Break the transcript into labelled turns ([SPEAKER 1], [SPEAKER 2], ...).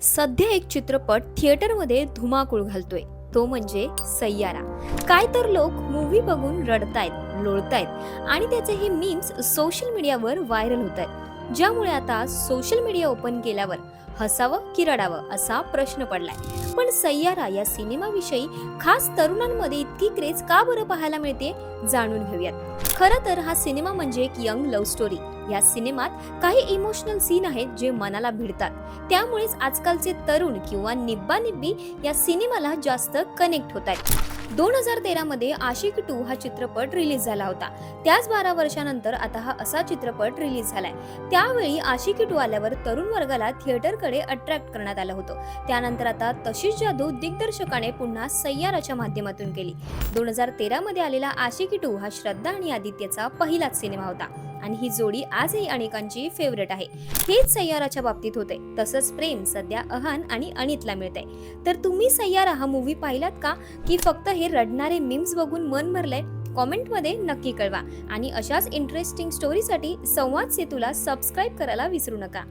[SPEAKER 1] सध्या एक चित्रपट थिएटरमध्ये धुमाकूळ घालतोय, तो म्हणजे सय्यारा. काय तर लोक मूवी बघून रडतायत, लोळतायत आणि त्याचे हे मीम्स सोशल मीडियावर व्हायरल होत आहेत, ज्यामुळे आता सोशल मीडिया ओपन केल्यावर हसावं की रडावं असा प्रश्न पडलाय. पण सय्यारा या सिनेमाविषयी खास तरुणांमध्ये इतकी क्रेज का बरं पाहायला मिळते, जाणून घेऊयात. खरं तर हा सिनेमा म्हणजे एक यंग लव्ह स्टोरी. या सिनेमात काही इमोशनल सीन आहेत जे मनाला भिडतात, त्यामुळेच आजकालचे तरुण किंवा निब्बा निब्बी या सिनेमाला जास्त कनेक्ट होत आहेत. 2013 मध्ये आशिक 2 हा चित्रपट रिलीज झाला होता. त्याच 12 वर्षानंतर आता हा असा चित्रपट रिलीज झालाय. त्यावेळी आशिकी 2 आल्यावर तरुण वर्गाला थिएटरकडे अट्रॅक्ट करण्यात आलं होतं. त्यानंतर आता तशीच जादू दिग्दर्शकाने पुन्हा सय्याराच्या माध्यमातून केली. 2013 मध्ये आलेला आशिकी 2 हा श्रद्धा आणि आदित्यचा पहिलाच सिनेमा होता आणि ही जोडी आजही अनेकांची फेवरेट आहे. हेच सय्याराच्या बाबतीत होते. तसंच प्रेम सध्या अहान आणि अनितला मिळतंय. तर तुम्ही सय्यारा हा मूवी पाहिलात का, की फक्त हे रडणारे मीम्स बघून मन भरलंय? कॉमेंटमध्ये नक्की कळवा आणि अशाच इंटरेस्टिंग स्टोरीसाठी संवाद सेतूला सबस्क्राईब करायला विसरू नका.